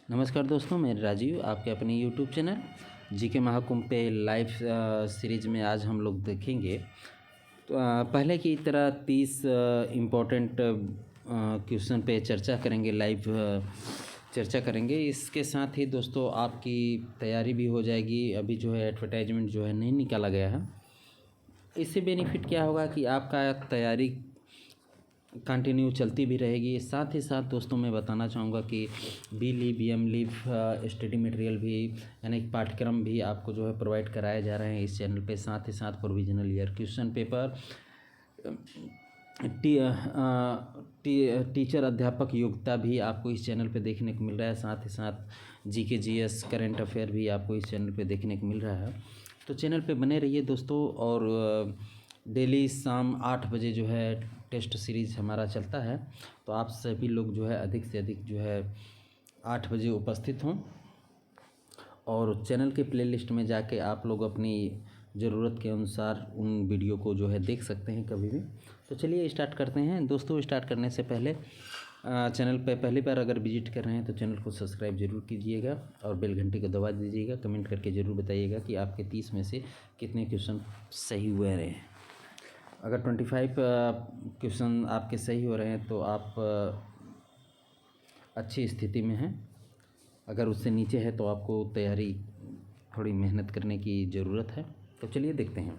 नमस्कार दोस्तों, मैं राजीव आपके अपने यूट्यूब चैनल जीके महाकुंभ पे लाइव सीरीज़ में आज हम लोग देखेंगे। तो पहले की तरह 30 इम्पोर्टेंट क्वेश्चन पे चर्चा करेंगे, लाइव चर्चा करेंगे। इसके साथ ही दोस्तों आपकी तैयारी भी हो जाएगी। अभी जो है एडवर्टाइजमेंट जो है नहीं निकाला गया है। इससे बेनिफिट क्या होगा कि आपका तैयारी कंटिन्यू चलती भी रहेगी। साथ ही साथ दोस्तों मैं बताना चाहूँगा कि B lib M lib study material भी यानी पाठ्यक्रम भी आपको जो है प्रोवाइड कराए जा रहे हैं इस चैनल पे। साथ ही साथ provisional year question paper, teacher अध्यापक योग्यता भी आपको इस चैनल पे देखने को मिल रहा है। साथ ही साथ जीके जीएस करंट अफेयर भी आपको इस चैनल पे देखने को मिल रहा है। तो चैनल पे बने रहिए दोस्तों। और डेली शाम 8 बजे जो है टेस्ट सीरीज़ हमारा चलता है। तो आप सभी लोग जो है अधिक से अधिक जो है 8 बजे उपस्थित हों और चैनल के प्लेलिस्ट में जाके आप लोग अपनी ज़रूरत के अनुसार उन वीडियो को जो है देख सकते हैं कभी भी। तो चलिए स्टार्ट करते हैं दोस्तों। स्टार्ट करने से पहले चैनल पे पहली बार अगर विजिट कर रहे हैं तो चैनल को सब्सक्राइब जरूर कीजिएगा और बेल घंटी को दबा दीजिएगा। कमेंट करके ज़रूर बताइएगा कि आपके 30 में से कितने क्वेश्चन सही हुए रहे हैं। अगर 25 क्वेश्चन आपके सही हो रहे हैं तो आप अच्छी स्थिति में हैं। अगर उससे नीचे है तो आपको तैयारी थोड़ी मेहनत करने की ज़रूरत है। तो चलिए देखते हैं।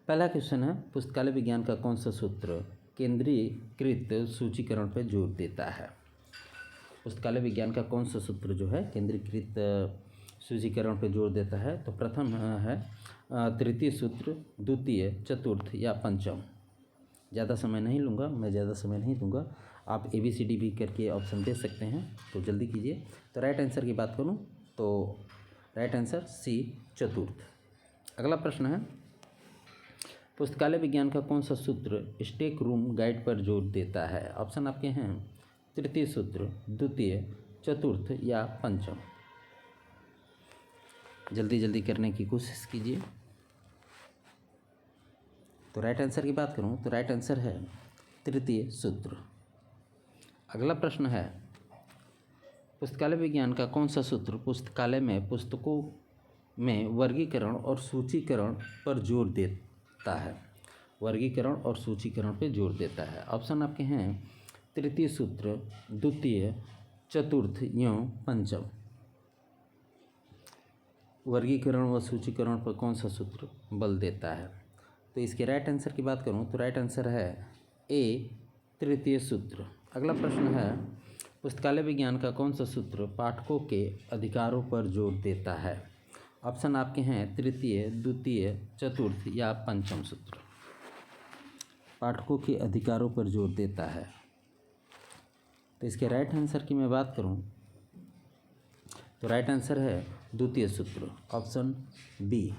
पहला क्वेश्चन है, पुस्तकालय विज्ञान का कौन सा सूत्र केंद्रीकृत सूचीकरण पर जोर देता है? पुस्तकालय विज्ञान का कौन सा सूत्र जो है केंद्रीकृत सूचीकरण पर जोर देता है? तो प्रथम है तृतीय सूत्र, द्वितीय, चतुर्थ या पंचम। ज़्यादा समय नहीं लूँगा, मैं ज़्यादा समय नहीं दूँगा। आप ABCD भी करके ऑप्शन दे सकते हैं, तो जल्दी कीजिए। तो राइट आंसर की बात करूँ तो राइट आंसर C, चतुर्थ। अगला प्रश्न है, पुस्तकालय विज्ञान का कौन सा सूत्र स्टेक रूम गाइड पर जोर देता है? ऑप्शन आपके हैं तृतीय सूत्र, द्वितीय, चतुर्थ या पंचम। जल्दी जल्दी करने की कोशिश कीजिए। तो राइट आंसर की बात करूं तो राइट आंसर है तृतीय सूत्र। अगला प्रश्न है, पुस्तकालय विज्ञान का कौन सा सूत्र पुस्तकालय में पुस्तकों में वर्गीकरण और सूचीकरण पर जोर देता है? वर्गीकरण और सूचीकरण पर जोर देता है। ऑप्शन आपके हैं तृतीय सूत्र, द्वितीय, चतुर्थ या पंचम। वर्गीकरण व सूचीकरण पर कौन सा सूत्र बल देता है? तो इसके राइट आंसर की बात करूं तो राइट आंसर है ए, तृतीय सूत्र। अगला प्रश्न है, पुस्तकालय विज्ञान का कौन सा सूत्र पाठकों के अधिकारों पर जोर देता है? ऑप्शन आपके हैं तृतीय, द्वितीय, चतुर्थ या पंचम सूत्र। पाठकों के अधिकारों पर जोर देता है। तो इसके राइट आंसर की मैं बात करूं तो राइट आंसर है द्वितीय सूत्र, ऑप्शन बी।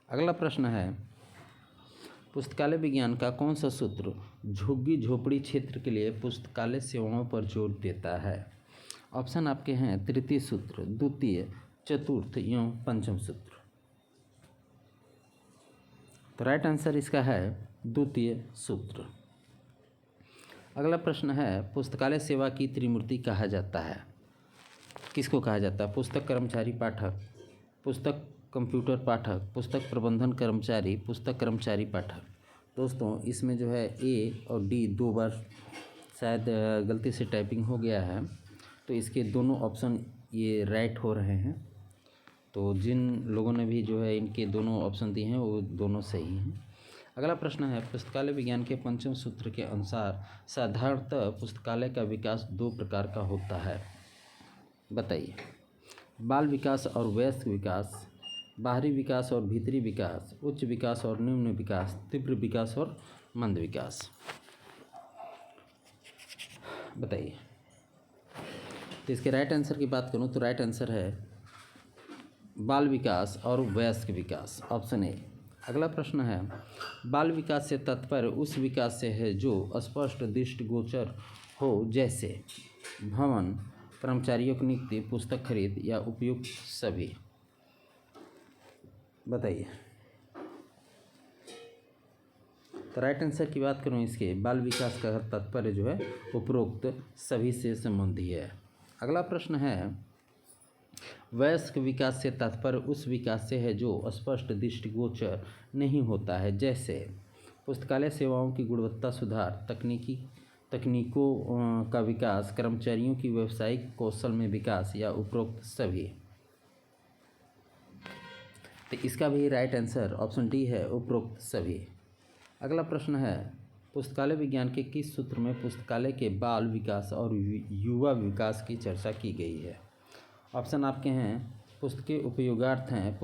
अगला प्रश्न है, पुस्तकालय विज्ञान का कौन सा सूत्र झुग्गी झोपड़ी क्षेत्र के लिए पुस्तकालय सेवाओं पर जोर देता है? ऑप्शन आपके हैं तृतीय सूत्र, द्वितीय, चतुर्थ या पंचम सूत्र। तो राइट आंसर इसका है द्वितीय सूत्र। अगला प्रश्न है, पुस्तकालय सेवा की त्रिमूर्ति कहा जाता है? किसको कहा जाता है? पुस्तक कर्मचारी पाठक, पुस्तक कंप्यूटर पाठक, पुस्तक प्रबंधन कर्मचारी, पुस्तक कर्मचारी पाठक। दोस्तों इसमें जो है ए और डी 2 बार शायद गलती से टाइपिंग हो गया है, तो इसके दोनों ऑप्शन ये राइट हो रहे हैं। तो जिन लोगों ने भी जो है इनके दोनों ऑप्शन दिए हैं वो दोनों सही हैं। अगला प्रश्न है, पुस्तकालय विज्ञान के पंचम सूत्र के अनुसार साधारणतः पुस्तकालय का विकास 2 प्रकार का होता है। बताइए। बाल विकास और वयस्क विकास, बाहरी विकास और भीतरी विकास, उच्च विकास और निम्न विकास, तीव्र विकास और मंद विकास। बताइए। तो इसके राइट आंसर की बात करूं तो राइट आंसर है बाल विकास और वयस्क विकास, ऑप्शन ए। अगला प्रश्न है, बाल विकास से तात्पर्य उस विकास से है जो स्पष्ट दृष्टिगोचर हो, जैसे भवन, कर्मचारियों की नियुक्ति, पुस्तक खरीद या उपयुक्त सभी। बताइए। तो राइट आंसर की बात करूं इसके बाल विकास का तात्पर्य जो है उपरोक्त सभी से संबंधी है। अगला प्रश्न है, वयस्क विकास से तात्पर्य उस विकास से है जो स्पष्ट दृष्टिगोचर नहीं होता है, जैसे पुस्तकालय सेवाओं की गुणवत्ता सुधार, तकनीकों का विकास, कर्मचारियों की व्यावसायिक कौशल में विकास या उपरोक्त सभी। तो इसका भी राइट आंसर ऑप्शन डी है, उपरोक्त सभी। अगला प्रश्न है, पुस्तकालय विज्ञान के किस सूत्र में पुस्तकालय के बाल विकास और युवा विकास की चर्चा की गई है? ऑप्शन आपके हैं, पुस्तकें उपयोगार्थ हैं,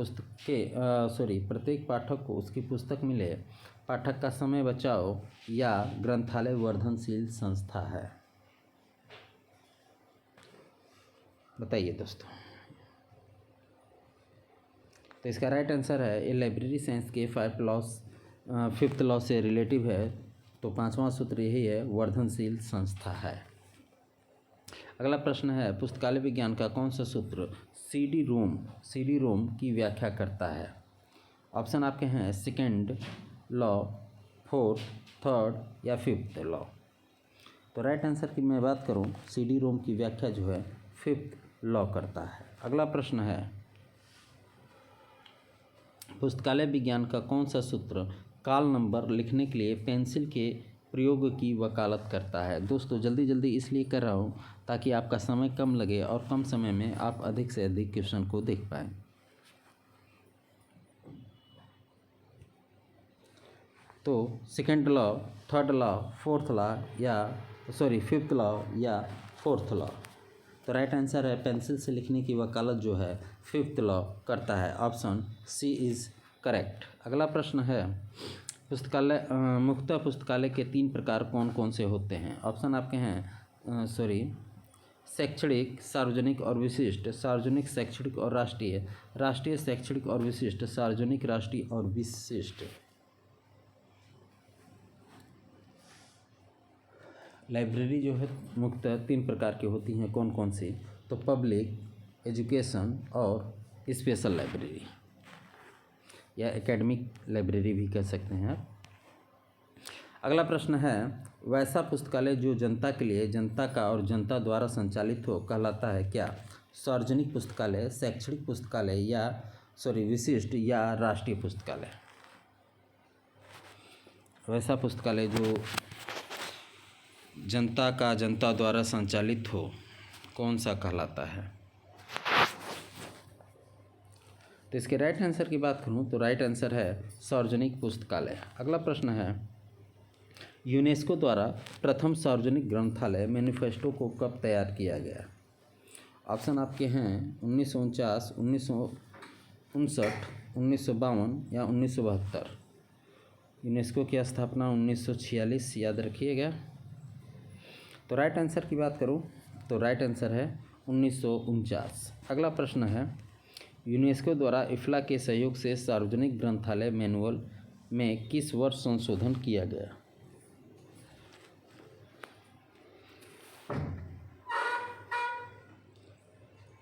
प्रत्येक पाठक को उसकी पुस्तक मिले, पाठक का समय बचाओ, या ग्रंथालय वर्धनशील संस्था है। बताइए दोस्तों। तो इसका राइट आंसर है, ये लाइब्रेरी साइंस के 5th लॉ से रिलेटिव है, तो 5वां सूत्र यही है, वर्धनशील संस्था है। अगला प्रश्न है, पुस्तकालय विज्ञान का कौन सा सूत्र सीडी रोम की व्याख्या करता है? ऑप्शन आपके हैं, 2nd लॉ, 4th, 3rd या 5th लॉ। तो राइट आंसर की मैं बात करूं, सीडी रोम की व्याख्या जो है 5th लॉ करता है। अगला प्रश्न है, पुस्तकालय विज्ञान का कौन सा सूत्र काल नंबर लिखने के लिए पेंसिल के प्रयोग की वकालत करता है? दोस्तों जल्दी इसलिए कर रहा हूँ ताकि आपका समय कम लगे और कम समय में आप अधिक से अधिक क्वेश्चन को देख पाएँ। तो 2nd law, 3rd law, 4th law या 5th लॉ या 4th लॉ। तो राइट आंसर है, पेंसिल से लिखने की वकालत जो है 5th लॉ करता है। Option C is correct. अगला प्रश्न है, मुख्यतः पुस्तकालय के 3 प्रकार कौन कौन से होते हैं? ऑप्शन आपके हैं, शैक्षणिक, सार्वजनिक और विशिष्ट, सार्वजनिक, शैक्षणिक और राष्ट्रीय, राष्ट्रीय, शैक्षणिक और विशिष्ट, सार्वजनिक, राष्ट्रीय और विशिष्ट। लाइब्रेरी जो है मुख्यतः 3 प्रकार की होती हैं, कौन कौन सी? तो पब्लिक, एजुकेशन और स्पेशल लाइब्रेरी या एकेडमिक लाइब्रेरी भी कह सकते हैं आप। अगला प्रश्न है, वैसा पुस्तकालय जो जनता के लिए, जनता का और जनता द्वारा संचालित हो कहलाता है क्या? सार्वजनिक पुस्तकालय, शैक्षणिक पुस्तकालय या विशिष्ट या राष्ट्रीय पुस्तकालय? वैसा पुस्तकालय जो जनता का, जनता द्वारा संचालित हो, कौन सा कहलाता है? तो इसके राइट आंसर की बात करूं तो राइट आंसर है सार्वजनिक पुस्तकालय। अगला प्रश्न है, यूनेस्को द्वारा प्रथम सार्वजनिक ग्रंथालय मैनिफेस्टो को कब तैयार किया गया? ऑप्शन आपके हैं 1949, 1959, 1952 या 1972। यूनेस्को की स्थापना 1946 याद रखिएगा। तो राइट आंसर की बात करूं तो राइट आंसर है 1949। अगला प्रश्न है, यूनेस्को द्वारा इफ्ला के सहयोग से सार्वजनिक ग्रंथालय मैनुअल में किस वर्ष संशोधन किया गया?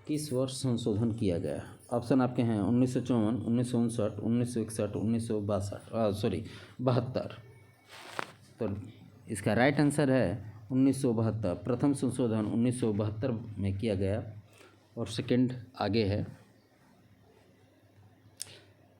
किस वर्ष संशोधन किया गया? ऑप्शन आपके हैं 1954, 1959, 1961, 1972। तो इसका राइट आंसर है 1972। प्रथम संशोधन 1972 में किया गया और सेकंड आगे है।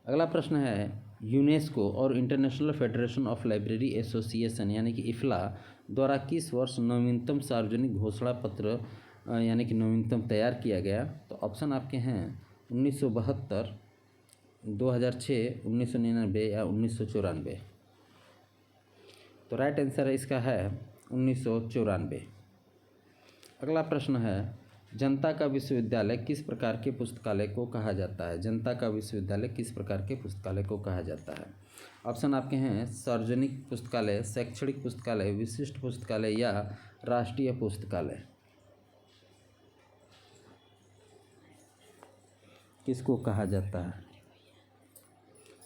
अगला प्रश्न है, यूनेस्को और international federation of library association यानी कि इफ्ला द्वारा किस वर्ष नवीनतम सार्वजनिक घोषणा पत्र यानी कि नवीनतम तैयार किया गया? तो ऑप्शन आपके हैं 1972, 2006, 1999 या 1994। तो राइट आंसर इसका है 1994। अगला प्रश्न है, जनता का विश्वविद्यालय किस प्रकार के पुस्तकालय को कहा जाता है? जनता का विश्वविद्यालय किस प्रकार के पुस्तकालय को कहा जाता है? ऑप्शन आपके हैं सार्वजनिक पुस्तकालय, शैक्षणिक पुस्तकालय, विशिष्ट पुस्तकालय या राष्ट्रीय पुस्तकालय। किसको कहा जाता है?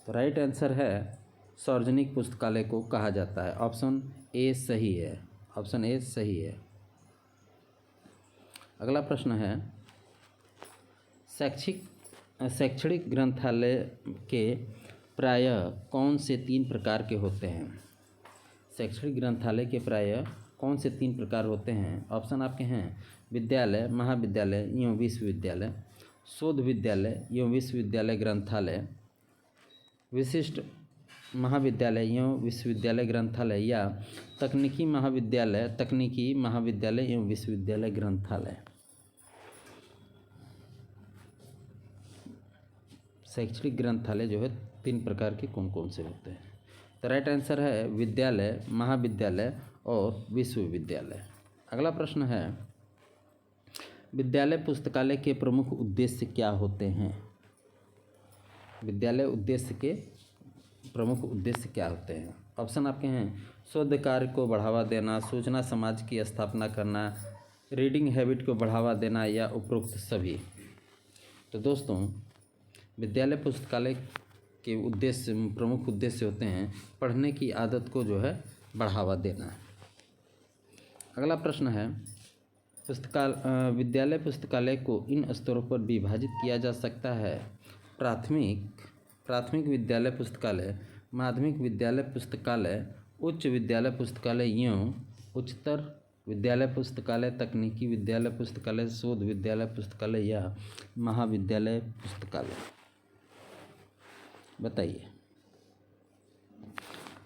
तो राइट आंसर है सार्वजनिक पुस्तकालय को कहा जाता है। ऑप्शन ए सही है, ऑप्शन ए सही है। अगला प्रश्न है, शैक्षणिक ग्रंथालय के प्रायः कौन से 3 प्रकार के होते हैं? शैक्षणिक ग्रंथालय के प्रायः कौन से 3 प्रकार होते हैं? ऑप्शन आपके हैं विद्यालय, महाविद्यालय एवं विश्वविद्यालय, शोध विद्यालय एवं विश्वविद्यालय ग्रंथालय, विशिष्ट महाविद्यालय एवं विश्वविद्यालय ग्रंथालय, या तकनीकी महाविद्यालय एवं विश्वविद्यालय ग्रंथालय। शैक्षणिक ग्रंथालय जो है 3 प्रकार के कौन कौन से होते हैं? तो राइट आंसर है विद्यालय, महाविद्यालय और विश्वविद्यालय। अगला प्रश्न है विद्यालय पुस्तकालय के प्रमुख उद्देश्य क्या होते हैं? विद्यालय उद्देश्य के प्रमुख उद्देश्य क्या होते हैं? ऑप्शन आपके हैं शोध कार्य को बढ़ावा देना, सूचना समाज की स्थापना करना, रीडिंग हैबिट को बढ़ावा देना, या उपरोक्त सभी। तो दोस्तों विद्यालय पुस्तकालय के उद्देश्य, प्रमुख उद्देश्य होते हैं पढ़ने की आदत को जो है बढ़ावा देना। अगला प्रश्न है विद्यालय पुस्तकालय को इन स्तरों पर विभाजित किया जा सकता है? प्राथमिक विद्यालय पुस्तकालय, माध्यमिक विद्यालय पुस्तकालय, उच्च विद्यालय पुस्तकालय एवं उच्चतर विद्यालय पुस्तकालय, तकनीकी विद्यालय पुस्तकालय, शोध विद्यालय पुस्तकालय, या महाविद्यालय पुस्तकालय। बताइए।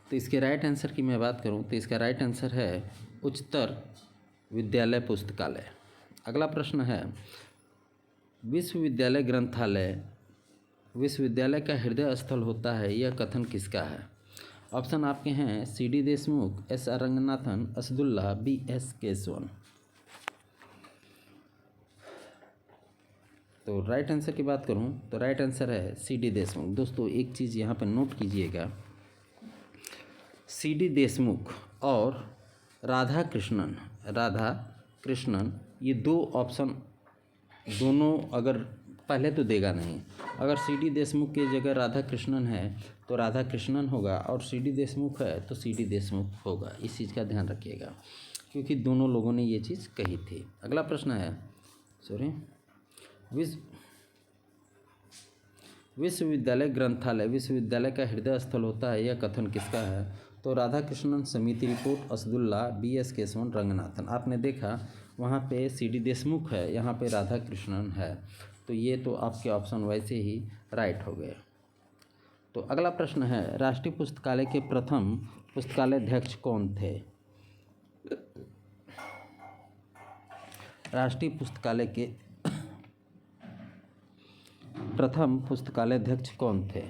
तो इसके राइट आंसर की मैं बात करूं तो इसका राइट आंसर है उच्चतर विद्यालय पुस्तकालय। अगला प्रश्न है विश्वविद्यालय ग्रंथालय विश्वविद्यालय का हृदय स्थल होता है, यह कथन किसका है? ऑप्शन आपके हैं CD Deshmukh, SR Ranganathan, Asadullah, BS Keshavan. तो राइट आंसर की बात करूं तो राइट आंसर है CD देशमुख। दोस्तों एक चीज़ यहाँ पर नोट कीजिएगा, CD देशमुख और राधा कृष्णन ये 2 ऑप्शन दोनों अगर पहले तो देगा नहीं। अगर CD देशमुख की जगह राधा कृष्णन है तो राधा कृष्णन होगा, और CD देशमुख है तो CD देशमुख होगा। इस चीज़ का ध्यान रखिएगा क्योंकि दोनों लोगों ने ये चीज़ कही थी। अगला प्रश्न है विश्वविद्यालय ग्रंथालय विश्वविद्यालय का हृदय स्थल होता है, यह कथन किसका है? तो राधा कृष्णन, समिति रिपोर्ट, असदुल्ला, BS केशवन, रंगनाथन। आपने देखा वहाँ पे CD देशमुख है, यहाँ पे राधा कृष्णन है, तो ये तो आपके ऑप्शन वैसे ही राइट हो गए। तो अगला प्रश्न है राष्ट्रीय पुस्तकालय के प्रथम पुस्तकालयाध्यक्ष कौन थे? राष्ट्रीय पुस्तकालय के प्रथम पुस्तकालयाध्यक्ष कौन थे?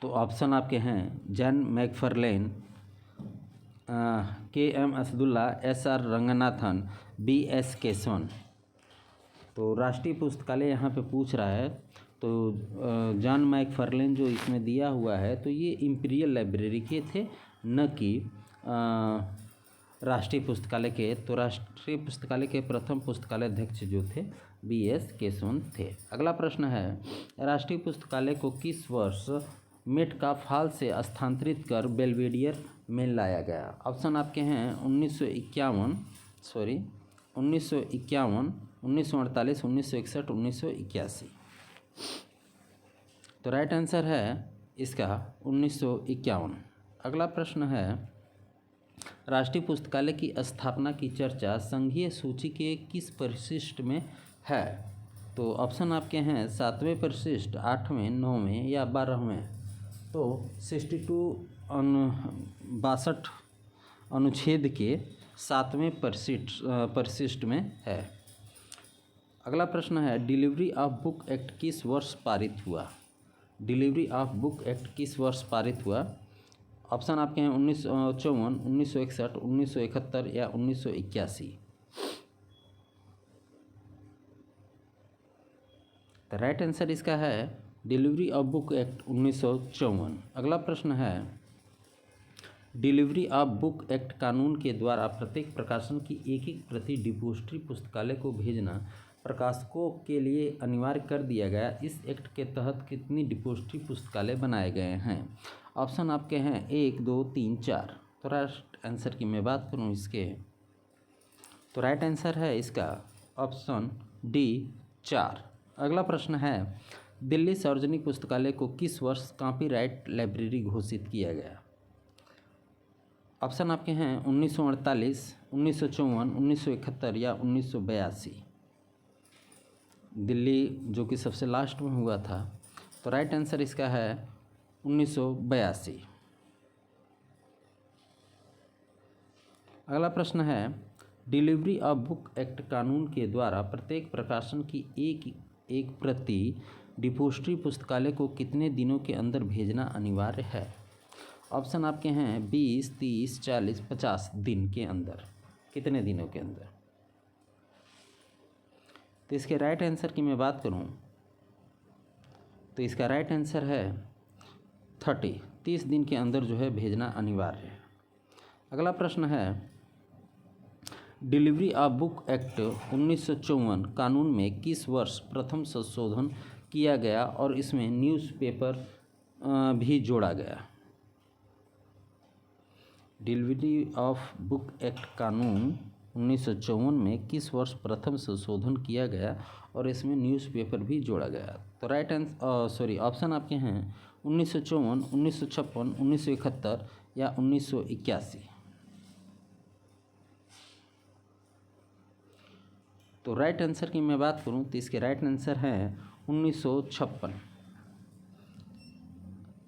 तो ऑप्शन आपके हैं John मैकफार्लेन, KM Asadullah, SR Ranganathan, BS Keshavan. तो राष्ट्रीय पुस्तकालय यहाँ पे पूछ रहा है, तो जॉन मैकफार्लेन जो इसमें दिया हुआ है तो ये इंपीरियल लाइब्रेरी के थे, न कि राष्ट्रीय पुस्तकालय के। तो राष्ट्रीय पुस्तकालय के प्रथम पुस्तकालयाध्यक्ष जो थे BS केशवन थे। अगला प्रश्न है राष्ट्रीय पुस्तकालय को किस वर्ष मेटकाफाल से स्थानांतरित कर बेल्वेडियर में लाया गया? ऑप्शन आपके हैं 1951, 1948, 1961, 1981। तो राइट आंसर है इसका 1951। अगला प्रश्न है राष्ट्रीय पुस्तकालय की स्थापना की चर्चा संघीय सूची के किस परिशिष्ट में है? तो ऑप्शन आपके हैं 7वें परिशिष्ट, 8वें, 9वें या 12वें। तो 62 अनुच्छेद के 7वें परिशिष्ट में है। अगला प्रश्न है डिलीवरी ऑफ बुक एक्ट किस वर्ष पारित हुआ? डिलीवरी ऑफ बुक एक्ट किस वर्ष पारित हुआ? ऑप्शन आपके हैं 1954, 1961, 1971 या 1981। तो राइट आंसर इसका है डिलीवरी ऑफ बुक एक्ट 1954। अगला प्रश्न है डिलीवरी ऑफ बुक एक्ट कानून के द्वारा प्रत्येक प्रकाशन की एक प्रति डिपोजिटरी पुस्तकालय को भेजना प्रकाशकों के लिए अनिवार्य कर दिया गया। इस एक्ट के तहत कितनी डिपोजिटरी पुस्तकालय बनाए गए हैं? ऑप्शन आपके हैं 1, 2, 3, 4। तो राइट आंसर की मैं बात करूं इसके, तो राइट आंसर है इसका ऑप्शन D, 4। अगला प्रश्न है दिल्ली सार्वजनिक पुस्तकालय को किस वर्ष कॉपीराइट लाइब्रेरी घोषित किया गया? ऑप्शन आपके हैं 1948, 1954, 1971 या 1982। दिल्ली जो कि सबसे लास्ट में हुआ था, तो राइट आंसर इसका है 1982। अगला प्रश्न है, डिलीवरी ऑफ बुक एक्ट कानून के द्वारा प्रत्येक प्रकाशन की एक प्रति डिपोजिटरी पुस्तकालय को कितने दिनों के अंदर भेजना अनिवार्य है? ऑप्शन आपके हैं 20, 30, 40, 50 दिन के अंदर। कितने दिनों के अंदर? तो इसके राइट आंसर की मैं बात करूं तो इसका राइट आंसर है 30 दिन के अंदर जो है भेजना अनिवार्य है। अगला प्रश्न है, डिलीवरी ऑफ बुक एक्ट 1954 कानून में किस वर्ष प्रथम संशोधन किया गया और इसमें न्यूज़पेपर भी जोड़ा गया? डिलीवरी ऑफ बुक एक्ट कानून 1954 में किस वर्ष प्रथम संशोधन किया गया और इसमें न्यूज़पेपर भी जोड़ा गया? तो राइट आंसर ऑप्शन आपके हैं 1954, 1956, 1971 या 1981। तो राइट आंसर की मैं बात करूं तो इसके राइट आंसर है 1956।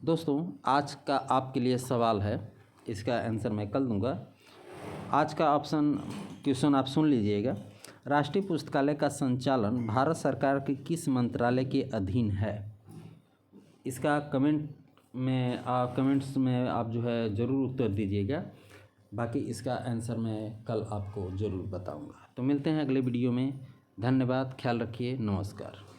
दोस्तों, आज का आपके लिए सवाल है, इसका आंसर मैं कल दूंगा। आज का क्वेश्चन आप सुन लीजिएगा। राष्ट्रीय पुस्तकालय का संचालन भारत सरकार के किस मंत्रालय के अधीन है? इसका कमेंट्स में आप जो है ज़रूर उत्तर दीजिएगा। बाकी इसका आंसर मैं कल आपको ज़रूर बताऊंगा। तो मिलते हैं अगले वीडियो में। धन्यवाद, ख्याल रखिए, नमस्कार।